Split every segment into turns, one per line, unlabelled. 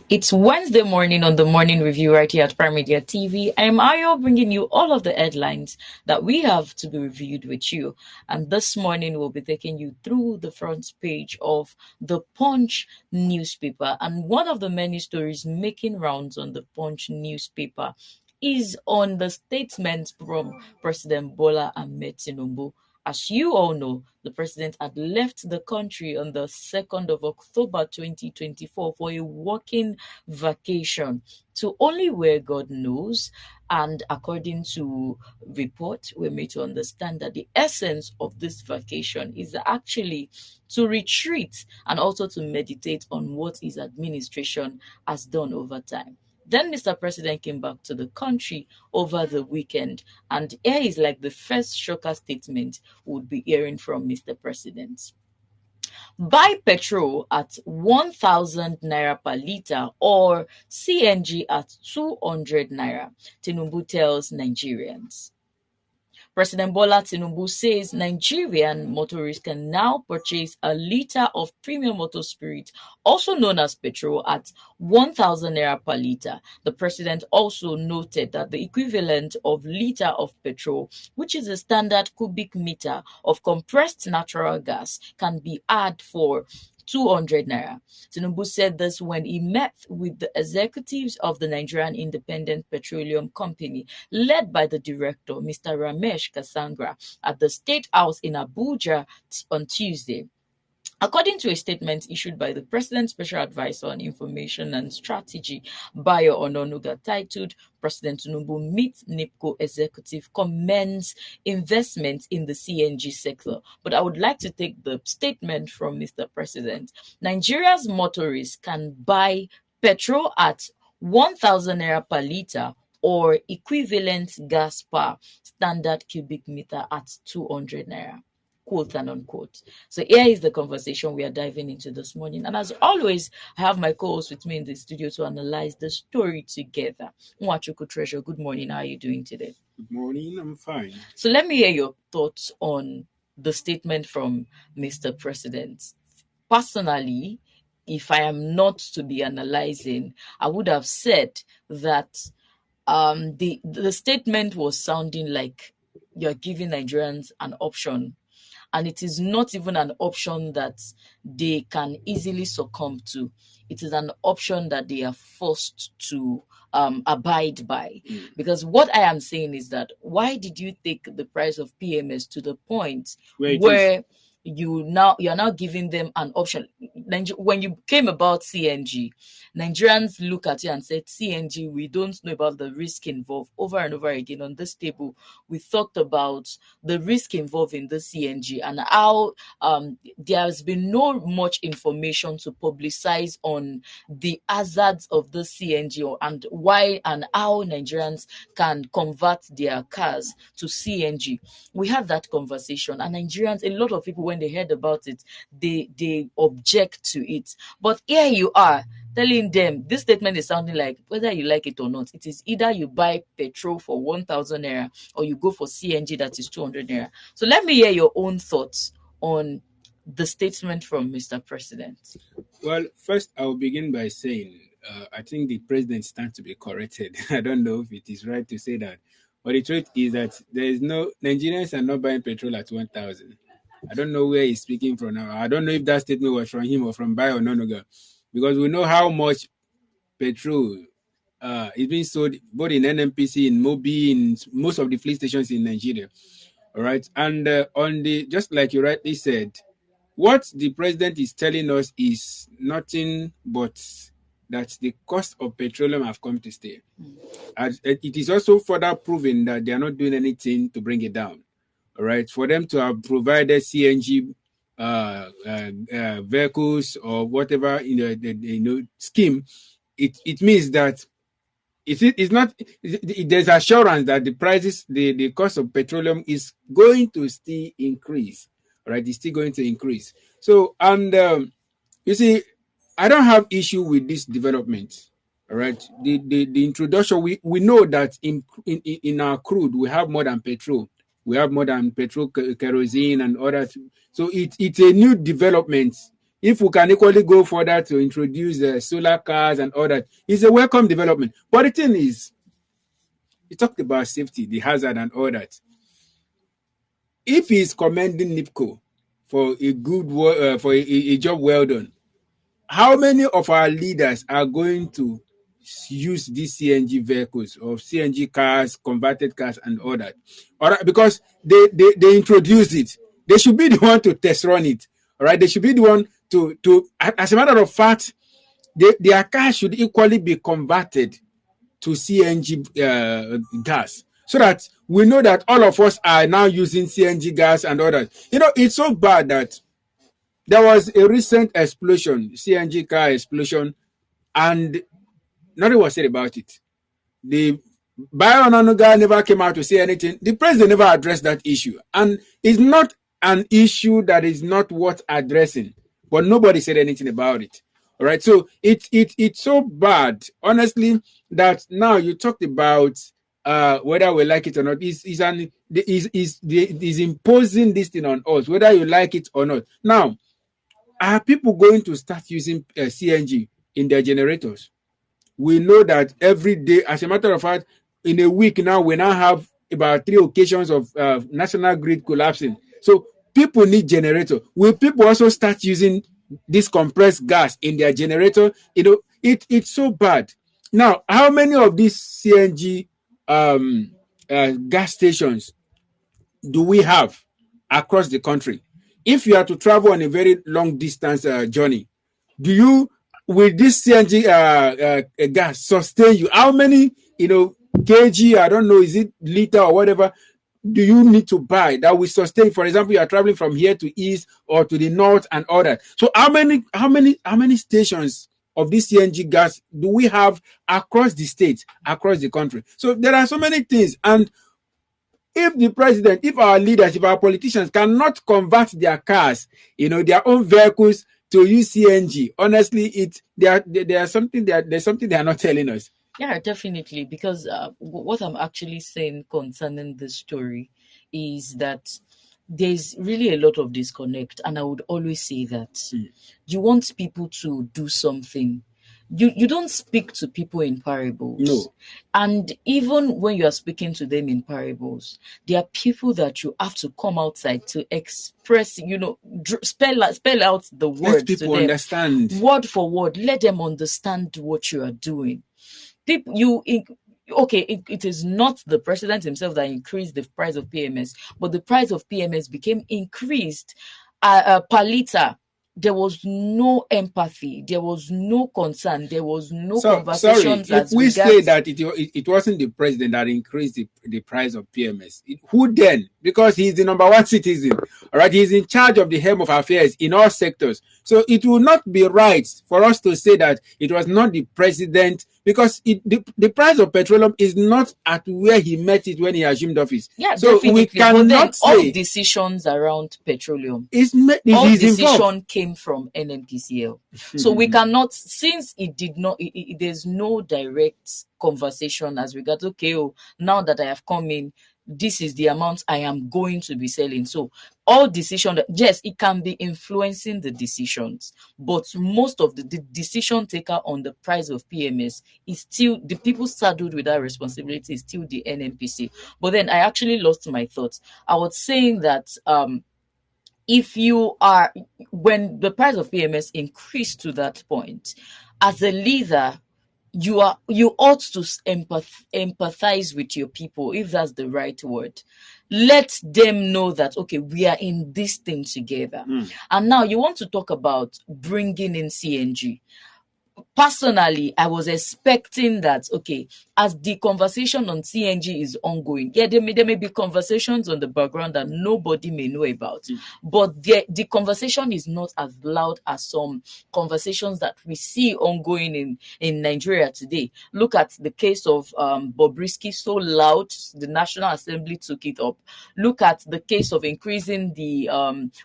It's Wednesday morning on the Morning Review right here at Prime Media TV. I am Ayo, bringing you all of the headlines that we have to be reviewed with you. And this morning we'll be taking you through the front page of the Punch newspaper. And one of the many stories making rounds on the Punch newspaper is on the statement from President Bola Ahmed Tinubu. As you all know, the president had left the country on the 2nd of October 2024 for a working vacation to only where God knows. And according to reports, we're made to understand that the essence of this vacation is actually to retreat and also to meditate on what his administration has done over time. Then Mr. President came back to the country over the weekend, and here is like the first shocker statement we would be hearing from Mr. President. Buy petrol at 1,000 naira per litre or CNG at 200 naira, Tinubu tells Nigerians. President Bola Tinubu says Nigerian motorists can now purchase a litre of premium motor spirit, also known as petrol, at 1,000 naira per litre. The president also noted that the equivalent of litre of petrol, which is a standard cubic meter of compressed natural gas, can be had for 200 naira. Tinubu said this when he met with the executives of the Nigerian Independent Petroleum Company, led by the director, Mr. Ramesh Kasangra, at the State House in Abuja on Tuesday. According to a statement issued by the President's Special Advisor on Information and Strategy, Bayo Ononuga, titled President Tinubu Meets NIPCO Executive Commends Investment in the CNG sector. But I would like to take the statement from Mr. President. Nigeria's motorists can buy petrol at 1,000 naira per litre or equivalent gas per standard cubic meter at 200 naira. Quote and unquote. So here is the conversation we are diving into this morning. And as always, I have my co-host with me in the studio to analyze the story together. Mwachuku Treasure, good morning. How are you doing today?
Good morning, I'm fine.
So let me hear your thoughts on the statement from Mr. President. Personally, if I am not to be analyzing, I would have said that the statement was sounding like you're giving Nigerians an option. And it is not even an option that they can easily succumb to. It is an option that they are forced to abide by. Because what I am saying is that why did you take the price of PMS to the point where you're now giving them an option? When you came about CNG, Nigerians look at you and said, CNG, we don't know about the risk involved. Over and over again on this table, we talked about the risk involved in the CNG and how there has been no much information to publicize on the hazards of the CNG and why and how Nigerians can convert their cars to CNG. We had that conversation, and Nigerians, a lot of people, when they heard about it, they object to it. But here you are telling them this statement is sounding like whether you like it or not, it is either you buy petrol for 1,000 naira or you go for CNG that is 200 naira. So let me hear your own thoughts on the statement from Mr. President.
Well, first, I will begin by saying I think the president stands to be corrected. I don't know if it is right to say that. But the truth is that there is no Nigerians are not buying petrol at 1,000. I don't know where he's speaking from now. I don't know if that statement was from him or from Bayo Ononuga, because we know how much petrol is being sold both in NNPC, in Mobi, in most of the fleet stations in Nigeria. All right. And on the, just like you rightly said, what the president is telling us is nothing but that the cost of petroleum have come to stay. And it is also further proven that they are not doing anything to bring it down. All right. For them to have provided CNG vehicles or whatever in the scheme, it means that it's not. There's assurance that the prices, the cost of petroleum is going to still increase. All right, it's still going to increase. So, and you see, I don't have issue with this development. All right, the introduction. We know that in our crude we have more than petrol. We have more than petrol, kerosene, and other. So it's a new development If we can equally go further to introduce solar cars and all that, it's a welcome development. But the thing is, you talked about safety, the hazard, and all that. If he's commending NIPCO for a good for a job well done, how many of our leaders are going to use these CNG vehicles or CNG cars, converted cars, and all that? All right, because they introduced it. They should be the one to test run it. All right, they should be the one to. As a matter of fact, their cars should equally be converted to CNG gas, so that we know that all of us are now using CNG gas and all that. You know, it's so bad that there was a recent explosion, CNG car explosion, and nothing was said about it. The Bayonanuga never came out to say anything. The president never addressed that issue. And it's not an issue that is not worth addressing, but nobody said anything about it. All right. So it's so bad, honestly, that now you talked about whether we like it or not. Is imposing this thing on us, whether you like it or not. Now, are people going to start using CNG in their generators? We know that every day, as a matter of fact, in a week now, we now have about 3 occasions of national grid collapsing. So people need generator. Will people also start using this compressed gas in their generator? You know, it's so bad. Now, how many of these CNG gas stations do we have across the country? If you are to travel on a very long distance journey, do you, will this CNG gas sustain you? How many, kg, I don't know, is it liter or whatever, do you need to buy that will sustain? For example, you are traveling from here to east or to the north and all that. So how many stations of this CNG gas do we have across the state, across the country? So there are so many things. And if the president, if our leaders, if our politicians cannot convert their cars, their own vehicles to use CNG, honestly, there's something they are not telling us.
Yeah, definitely. Because what I'm actually saying concerning this story is that there's really a lot of disconnect, and I would always say that you want people to do something. You don't speak to people in parables.
No.
And even when you are speaking to them in parables, there are people that you have to come outside to express, spell out the words
Let people
to them,
understand
word for word. Let them understand what you are doing. People, it is not the president himself that increased the price of PMS, but the price of PMS became increased per liter. There was no empathy. There was no concern. There was no conversations.
Sorry, if we say that it wasn't the president that increased the price of PMS, who then? Because he's the number one citizen, all right? He's in charge of the Home of Affairs in all sectors. So it will not be right for us to say that it was not the president, because the price of petroleum is not at where he met it when he assumed office.
Yeah,
so
definitely.
We cannot say
all decisions around petroleum,
all
decision came from NNPCL. So we cannot, since it did not, there's no direct conversation as regards, okay, now that I have come in, this is the amount I am going to be selling. So all decision, yes, it can be influencing the decisions, but most of the decision taker on the price of PMS is still the people saddled with that responsibility is still the NNPC. But then I actually lost my thoughts. I was saying that if you are, when the price of PMS increased to that point, as a leader, you ought to empathize with your people, if that's the right word. Let them know that, okay, we are in this thing together. And now you want to talk about bringing in CNG. Personally, I was expecting that, okay, as the conversation on CNG is ongoing, yeah, there may be conversations on the background that nobody may know about, but the conversation is not as loud as some conversations that we see ongoing in Nigeria today. Look at the case of Bobrisky, so loud, the National Assembly took it up. Look at the case of increasing the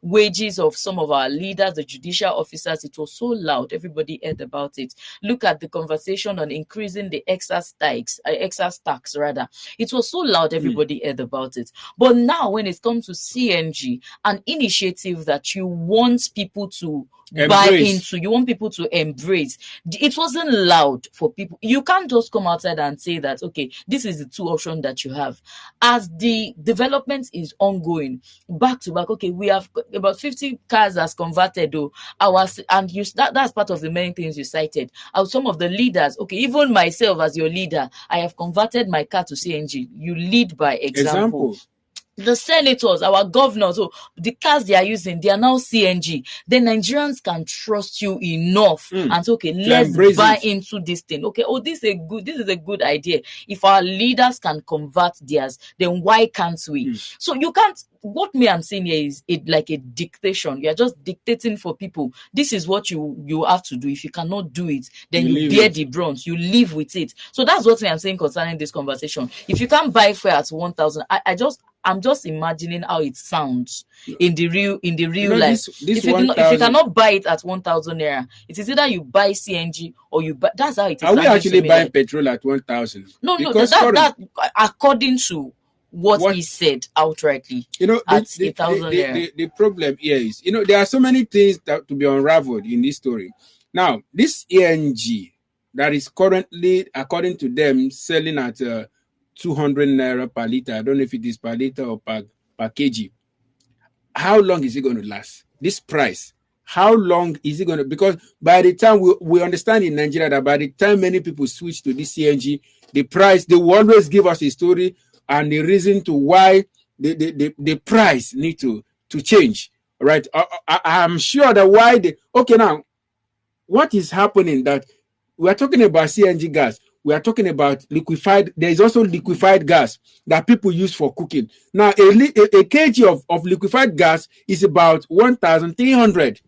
wages of some of our leaders, the judicial officers. It was so loud, everybody heard about it. Look at the conversation on increasing the excess tax. It was so loud, everybody heard about it. But now, when it comes to CNG, an initiative that you want people to buy
Embrace.
into, you want people to embrace. It wasn't loud for people. You can't just come outside and say that, okay, this is the two options that you have. As the development is ongoing, back to back, okay, we have about 50 cars as converted, though, and that's part of the many things you cited. Some of the leaders, okay, even myself as your leader, I have converted my car to CNG. You lead by example.
Example.
The senators, our governors, the cars they are using, they are now CNG. Then Nigerians can trust you enough and say, okay, let's buy into this thing. Okay, this is a good idea. If our leaders can convert theirs, then why can't we? So you can't. What me I'm saying here is it like a dictation. You are just dictating for people. This is what you have to do. If you cannot do it, then you bear the brunt. You live with it. So that's what I'm saying concerning this conversation. If you can't buy fuel at 1,000, I'm just imagining how it sounds in the real life. If you cannot buy it at 1,000 naira, it is either you buy CNG or you buy. That's how it is.
Are we actually buying petrol at 1,000?
No, that's according to what he said outrightly. At 1,000 naira.
The problem here is, there are so many things that to be unraveled in this story. Now, this CNG that is currently, according to them, selling at 200 naira per liter. I don't know if it is per liter or per kg. How long is it going to last? This price, how long is it going to? Because by the time we understand in Nigeria that by the time many people switch to this CNG, the price, they will always give us a story and the reason to why the price need to change. Right? I'm sure that why now, what is happening that we are talking about CNG gas. We are talking about liquefied. There is also liquefied gas that people use for cooking. Now, a kg of liquefied gas is about 1,300.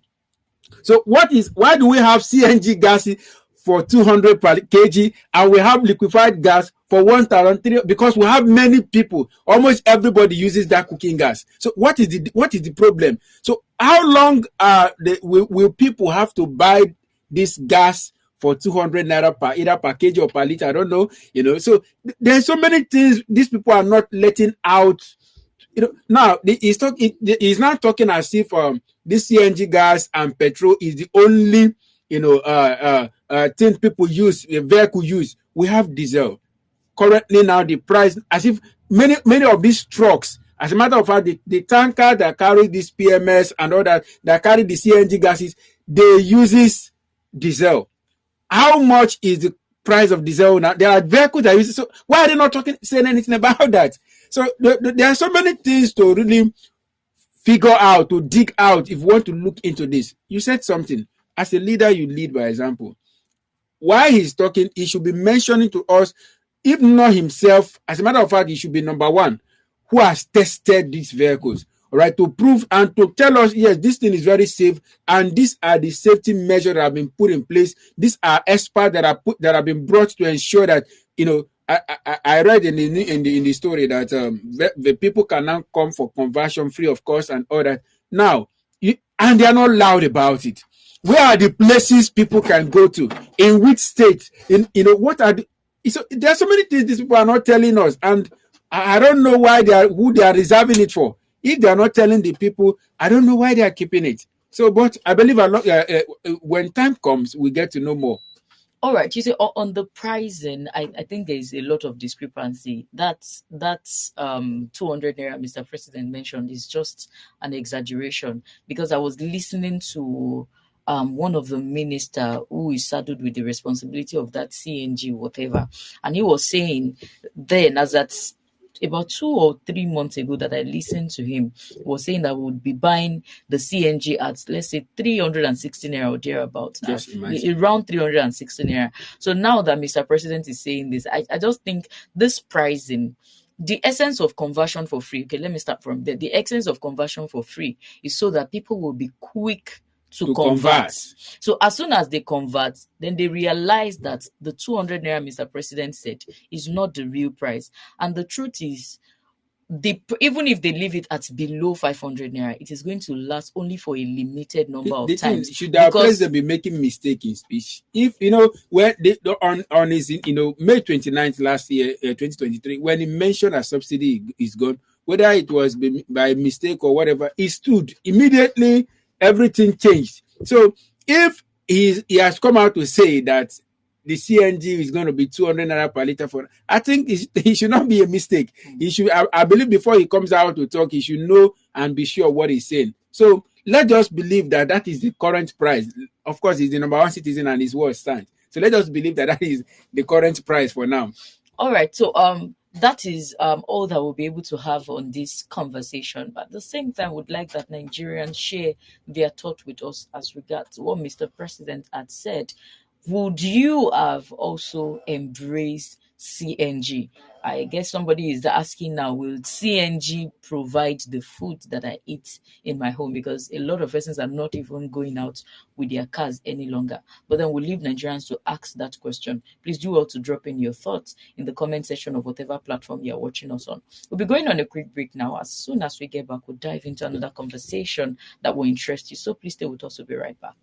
So why do we have CNG gas for 200 per kg and we have liquefied gas for 1,300? Because we have many people. Almost everybody uses that cooking gas. So what is the problem? So how long will people have to buy this gas for 200 naira either per kg or per liter? I don't know. So there's so many things these people are not letting out. Now he's not talking as if this CNG gas and petrol is the only thing people use, vehicle use. We have diesel. Currently now the price, as if many of these trucks, as a matter of fact, the tanker that carry this PMS and all that carry the CNG gases, they uses diesel. How much is the price of diesel now? There are vehicles that use it. So why are they not saying anything about that? So there are so many things to really figure out, to dig out if you want to look into this. You said something. As a leader, you lead by example. While he's talking, he should be mentioning to us, if not himself, as a matter of fact, he should be number one, who has tested these vehicles. All right, to prove and to tell us, yes, this thing is very safe, and these are the safety measures that have been put in place. These are experts that have been brought to ensure that, I read in the story that the people can now come for conversion free of cost and all that. Now, and they are not loud about it. Where are the places people can go to? In which state? What are there are so many things these people are not telling us, and I don't know who they are reserving it for. If they are not telling the people, I don't know why they are keeping it. So, but I believe when time comes, we get to know more.
All right. You say on the pricing, I think there is a lot of discrepancy. That's 200 naira Mr. President mentioned is just an exaggeration, because I was listening to one of the minister who is saddled with the responsibility of that CNG whatever, and he was saying then, as that's about 2 or 3 months ago that I listened to him, was saying that we would be buying the CNG at, let's say, 360 naira or thereabouts, around 360 naira. So now that Mr. President is saying this, I just think this pricing, the essence of conversion for free, okay, let me start from there. The essence of conversion for free is so that people will be quick to convert. So as soon as they convert, then they realize that the 200 naira Mr. President said is not the real price. And the truth is, even if they leave it at below 500 naira, it is going to last only for a limited number of times.
Should our president be making mistake in speech? If when on his May 29th last year, 2023, when he mentioned a subsidy is gone, whether it was by mistake or whatever, he stood immediately. Everything changed. So if he has come out to say that the CNG is going to be 200 naira per liter for, I think it should not be a mistake. He should, I believe, before he comes out to talk, he should know and be sure what he's saying. So let's just believe that that is the current price. Of course, he's the number one citizen and his word stands. So let us believe that that is the current price for now.
All right, so that is all that we'll be able to have on this conversation. But at the same time, would like that Nigerians share their thought with us as regards what Mr. President had said. Would you have also embraced CNG? I guess somebody is asking now, will CNG provide the food that I eat in my home? Because a lot of persons are not even going out with their cars any longer. But then we'll leave Nigerians to ask that question. Please do well to drop in your thoughts in the comment section of whatever platform you're watching us on. We'll be going on a quick break now. As soon as we get back, we'll dive into another conversation that will interest you. So please stay with us. We'll be right back.